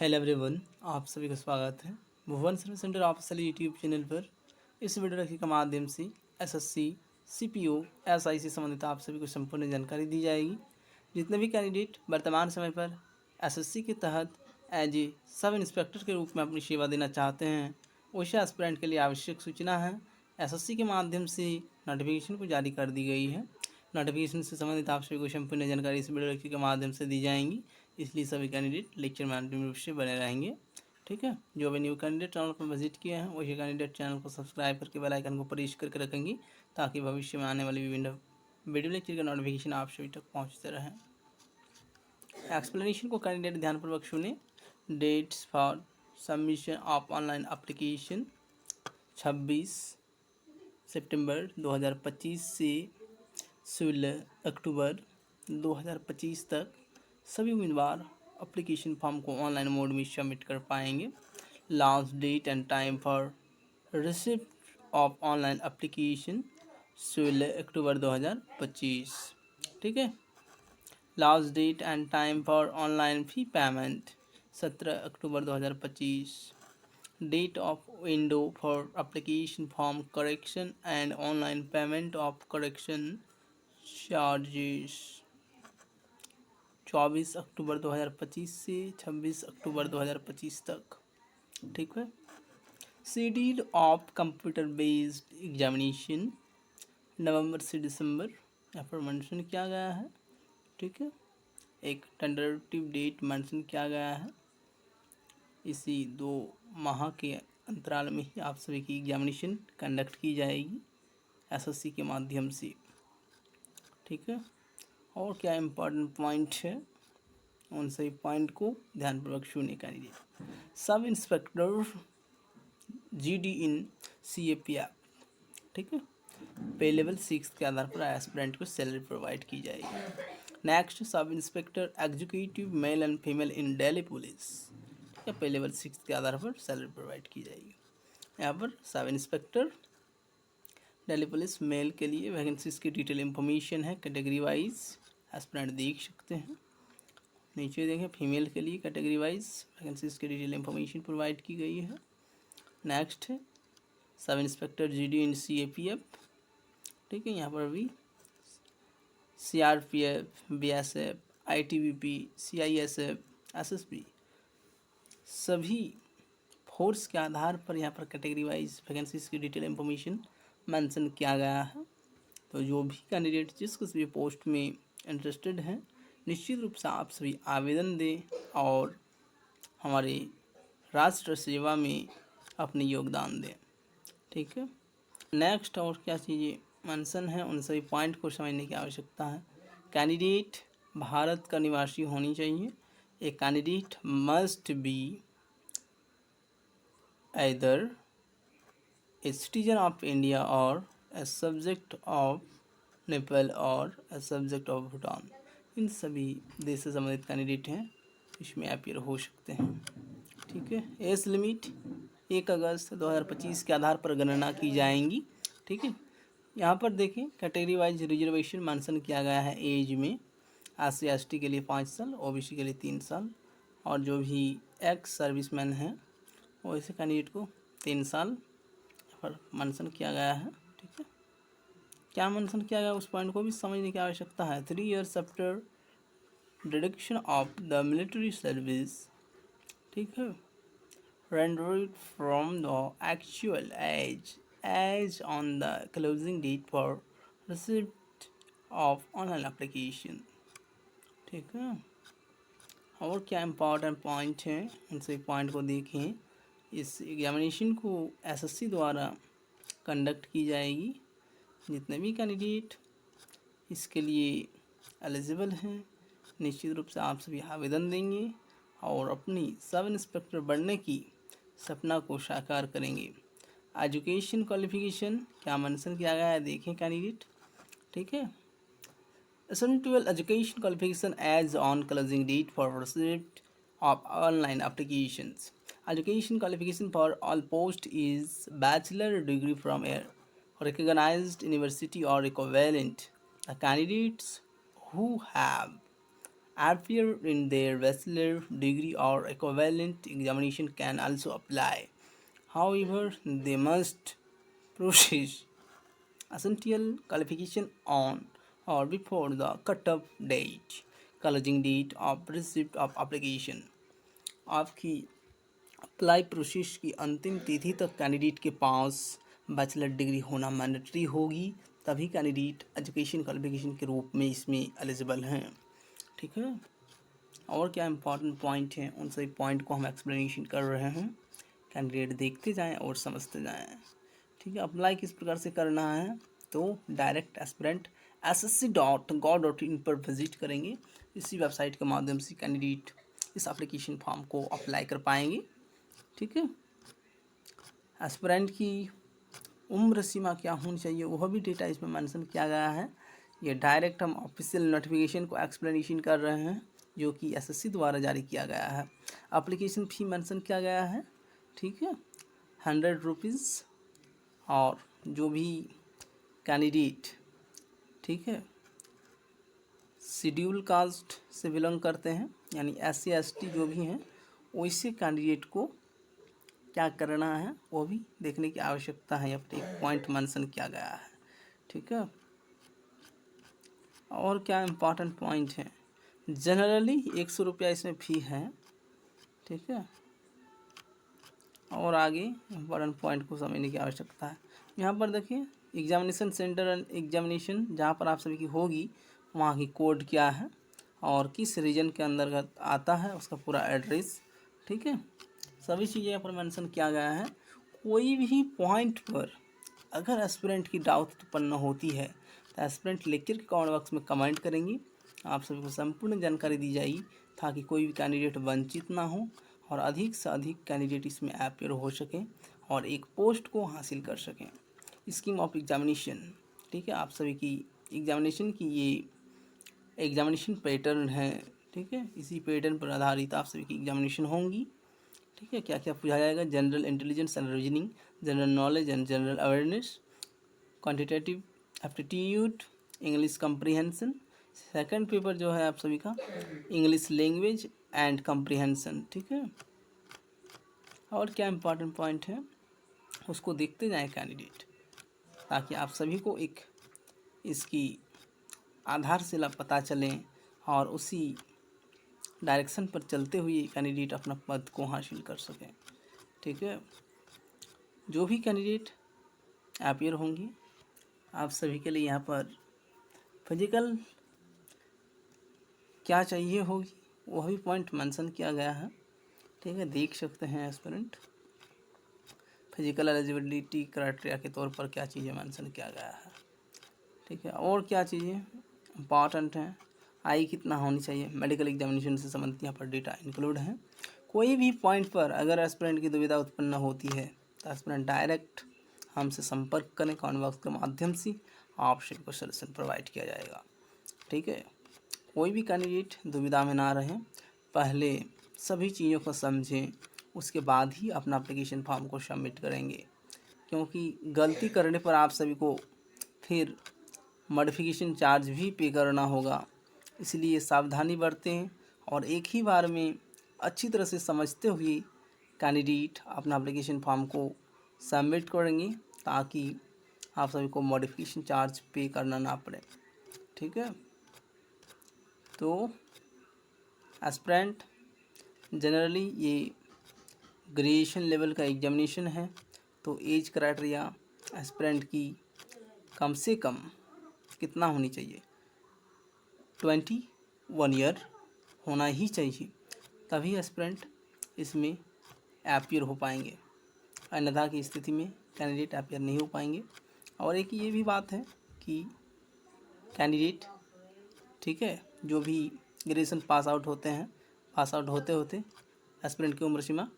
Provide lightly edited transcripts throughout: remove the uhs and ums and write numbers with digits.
Hello everyone, आप सभी का स्वागत है Bhuvan service centre official YouTube channel पर। इस वीडियो के माध्यम से एसएससी, सीपीओ, एसआई से संबंधित आप सभी को संपूर्ण जानकारी दी जाएगी। जितने भी कैंडिडेट वर्तमान समय पर एसएससी के तहत एज ए सब इंस्पेक्टर के रूप में अपनी सेवा देना चाहते हैं, वैसे एस्पिरेंट के लिए आवश्यक सूचना है। एसएससी के माध्यम से नोटिफिकेशन को जारी कर दी गई है। नोटिफिकेशन से संबंधित आप सभी को संपूर्ण जानकारी इस वीडियो के माध्यम से दी जाएंगी, इसलिए सभी कैंडिडेट लेक्चर में अंतिम रूप से बने रहेंगे। ठीक है, जो भी न्यू कैंडिडेट चैनल पर विजिट किए हैं वही कैंडिडेट चैनल को सब्सक्राइब करके बेल आइकन को प्रेस करके रखेंगे, ताकि भविष्य में आने वाली विभिन्न वीडियो लेक्चर का नोटिफिकेशन आप सभी तक पहुँचते रहें। एक्सप्लेनेशन को कैंडिडेट ध्यानपूर्वक सुने। Dates for submission of online application 26 सितंबर 2025 से 16 अक्टूबर 2025 तक सभी उम्मीदवार एप्लीकेशन फॉर्म को ऑनलाइन मोड में सबमिट कर पाएंगे। Last date and time for receipt of online application 16 अक्टूबर 2025। ठीक है। Last date and time for online fee payment 17 अक्टूबर 2025। Date of window for application form correction and online payment of correction charges 24 अक्टूबर 2025 से 26 अक्टूबर 2025 तक। ठीक है। Schedule of computer based examination नवंबर से दिसंबर यहाँ पर मेंशन किया गया है। ठीक है। एक टेंटेटिव डेट मेंशन किया गया है। इसी 2 माह के अंतराल में ही आप सभी की एग्जामिनेशन कंडक्ट की जाएगी एसएससी के माध्यम से। ठीक है। और क्या इम्पोर्टेंट पॉइंट है, उन सभी पॉइंट को ध्यानपूर्वक सुनने का लिए। सब इंस्पेक्टर जीडी इन सीएपीएफ। ठीक है। पे लेवल 6 के आधार पर एस्पिरेंट को सैलरी प्रोवाइड की जाएगी। Next, sub inspector executive male and female in Delhi police. ठीक है, पे लेवल 6 के आधार पर सैलरी प्रोवाइड की जाएगी। यहाँ पर sub inspector Delhi police mail के लिए वैकेंसीज की डिटेल इंफॉर्मेशन है कैटेगरी वाइज, एस्पिरेंट देख सकते हैं। नीचे देखें फीमेल के लिए कैटेगरी वाइज वैकेंसीज की डिटेल इंफॉर्मेशन प्रोवाइड की गई है। नेक्स्ट है सब इंस्पेक्टर जीडी इन सीएपीएफ। ठीक है, यहाँ पर भी CRPF, BSF, ITBP, CISF, SSB सभी फोर्स के आधार पर यहाँ पर कैटेगरी वाइज वैकेंसीज की डिटेल इंफॉर्मेशन मेंशन किया गया है। तो जो भी कैंडिडेट जिस किसी भी पोस्ट में इंटरेस्टेड हैं, निश्चित रूप से आप सभी आवेदन दें और हमारे राष्ट्र सेवा में अपनी योगदान दें। ठीक है। नेक्स्ट और क्या चीज़ें मेंशन है, उन सभी पॉइंट को समझने की आवश्यकता है। कैंडिडेट भारत का निवासी होनी चाहिए। A candidate must be either a citizen of India or a subject of Nepal और a subject of भूटान। इन सभी देश से संबंधित कैंडिडेट हैं, इसमें अपीयर हो सकते हैं। ठीक है। एज लिमिट 1 अगस्त 2025 के आधार पर गणना की जाएंगी। ठीक है। यहाँ पर देखें कैटेगरी वाइज रिजर्वेशन मेंशन किया गया है। एज में SC ST के लिए 5 साल, OBC के लिए 3 साल, और जो भी एक्स सर्विसमैन हैं वो ऐसे कैंडिडेट को 3 साल पर मेंशन किया गया है। ठीक है। क्या मेंशन किया गया उस पॉइंट को भी समझने की आवश्यकता है। 3 years after deduction of the military service. ठीक है, rendered from the actual age on the closing date for receipt of online application। ठीक है। और क्या इम्पोर्टेंट पॉइंट हैं, उन सभी पॉइंट को देखें। इस एग्जामिनेशन को एसएससी द्वारा कंडक्ट की जाएगी। जितने भी कैंडिडेट इसके लिए एलिजिबल हैं, निश्चित रूप से आप सभी आवेदन देंगे और अपनी सब इंस्पेक्टर बनने की सपना को साकार करेंगे। एजुकेशन क्वालिफिकेशन क्या मेंशन किया गया है, देखें कैंडिडेट। ठीक है। Essential education qualification as on closing date for receipt of online applications. Education qualification for all post is bachelor degree from a recognized university or equivalent. The candidates who have appear in their bachelor degree or equivalent examination can also apply. However, they must possess essential qualification on or before the cut-off date, closing date of receipt of application. आपकी apply process की अंतिम तिथि तक candidate के पास bachelor degree होना mandatory होगी, तभी candidate education qualification के रूप में इसमें एलिजिबल हैं। ठीक है, और क्या इंपॉर्टेंट पॉइंट हैं उन सभी पॉइंट को हम एक्सप्लेनेशन कर रहे हैं, कैंडिडेट देखते जाएं और समझते जाएं। ठीक है, अप्लाई किस प्रकार से करना है, तो डायरेक्ट एस्पिरेंट ssc.gov.in पर विजिट करेंगे। इसी वेबसाइट के माध्यम से कैंडिडेट इस एप्लीकेशन फॉर्म को अप्लाई कर पाएंगे। ठीक है, एस्पिरेंट की उम्र सीमा क्या होनी चाहिए वह भी डेटा इसमें मेंशन किया गया है। ये डायरेक्ट हम ऑफिशियल नोटिफिकेशन को एक्सप्लेनेशन कर रहे हैं जो कि एसएससी द्वारा जारी किया गया है। एप्लीकेशन फ़ी मेंशन किया गया है। ठीक है, 100 रुपीज़। और जो भी कैंडिडेट, ठीक है, शेड्यूल कास्ट से बिलोंग करते हैं यानी SC ST जो भी हैं, वैसे कैंडिडेट को क्या करना है वो भी देखने की आवश्यकता है। यहाँ पर एक पॉइंट मेंशन किया गया है। ठीक है, और क्या इम्पोर्टेंट पॉइंट है, जनरली 100 रुपया इसमें फ़ी है। ठीक है, और आगे इम्पोर्टेंट पॉइंट को समझने की आवश्यकता है। यहाँ पर देखिए एग्जामिनेशन सेंटर एंड एग्जामिनेशन जहाँ पर आप सभी की होगी वहाँ की कोड क्या है और किस रीजन के अंतर्गत आता है, उसका पूरा एड्रेस। ठीक है, सभी चीज़ें यहाँ पर मेंशन किया गया है। कोई भी पॉइंट पर अगर एस्पिरेंट की डाउट उत्पन्न होती है तो एस्पिरेंट लेक्चर के कमेंट बॉक्स में कमेंट करेंगे, आप सभी को संपूर्ण जानकारी दी जाएगी ताकि कोई भी कैंडिडेट वंचित ना हो और अधिक से अधिक कैंडिडेट इसमें अपीयर हो सकें और एक पोस्ट को हासिल कर सकें। स्कीम ऑफ एग्जामिनेशन, ठीक है, आप सभी की एग्जामिनेशन की ये एग्जामिनेशन पैटर्न है। ठीक है, इसी पैटर्न पर आधारित आप सभी की एग्जामिनेशन होंगी। ठीक है, क्या क्या पूछा जाएगा, general intelligence and reasoning, general knowledge and general awareness, quantitative aptitude, English comprehension. Second paper जो है आप सभी का इंग्लिश लैंग्वेज एंड कम्प्रीहेंसन। ठीक है, और क्या इम्पोर्टेंट पॉइंट है उसको देखते जाएं कैंडिडेट, ताकि आप सभी को एक इसकी आधारशिला पता चलें और उसी डायरेक्शन पर चलते हुए कैंडिडेट अपना पद को हासिल कर सकें। ठीक है, जो भी कैंडिडेट अपीयर होंगे आप सभी के लिए यहाँ पर फिजिकल क्या चाहिए होगी वह भी पॉइंट मेंशन किया गया है। ठीक है, देख सकते हैं एस्पिरेंट फिजिकल एलिजिबिलिटी क्राइटेरिया के तौर पर क्या चीज़ें मेंशन किया गया है। ठीक है, और क्या चीज़ें इम्पॉर्टेंट हैं, आई कितना होनी चाहिए, मेडिकल एग्जामिनेशन से संबंधित यहाँ पर डेटा इंक्लूड है। कोई भी पॉइंट पर अगर एस्पिरेंट की दुविधा उत्पन्न होती है तो एस्पिरेंट डायरेक्ट हमसे संपर्क करें, कमेंट बॉक्स के माध्यम से आप सभी को सॉल्यूशन प्रोवाइड किया जाएगा। ठीक है, कोई भी कैंडिडेट दुविधा में ना रहें, पहले सभी चीज़ों को समझें, उसके बाद ही अपना एप्लीकेशन फॉर्म को सबमिट करेंगे, क्योंकि गलती करने पर आप सभी को फिर मॉडिफिकेशन चार्ज भी पे करना होगा। इसलिए सावधानी बरतें और एक ही बार में अच्छी तरह से समझते हुए कैंडिडेट अपना एप्लीकेशन फॉर्म को सबमिट करेंगे ताकि आप सभी को मॉडिफिकेशन चार्ज पे करना ना पड़े। ठीक है, तो एस्पिरेंट जनरली ये ग्रेजुएशन लेवल का एग्जामिनेशन है, तो एज क्राइटेरिया एस्पिरेंट की कम से कम कितना होनी चाहिए, 21 ईयर होना ही चाहिए, तभी एस्पिरेंट इसमें अपीयर हो पाएंगे, अन्यथा की स्थिति में कैंडिडेट अपीयर नहीं हो पाएंगे। और एक ये भी बात है कि कैंडिडेट, ठीक है, जो भी ग्रेजुएशन पास आउट होते हैं, पास आउट होते होते एस्पिरेंट की उम्र सीमा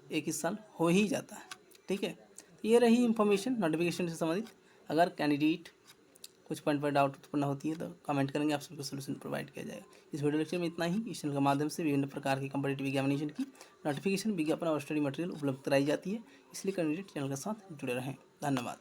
21 साल हो ही जाता है। ठीक है, तो ये रही इंफॉर्मेशन नोटिफिकेशन से संबंधित। अगर कैंडिडेट कुछ पॉइंट पर डाउट उत्पन्न होती है तो कमेंट करेंगे, आप सबको सोल्यूशन प्रोवाइड किया जाएगा। इस वीडियो लेक्चर में इतना ही। इस चैनल के माध्यम से विभिन्न प्रकार की कॉम्पिटिटिव एग्जामिनेशन की नोटिफिकेशन, विज्ञापन और स्टडी मटेरियल उपलब्ध कराई जाती है, इसलिए कैंडिडेट चैनल के साथ जुड़े रहें। धन्यवाद।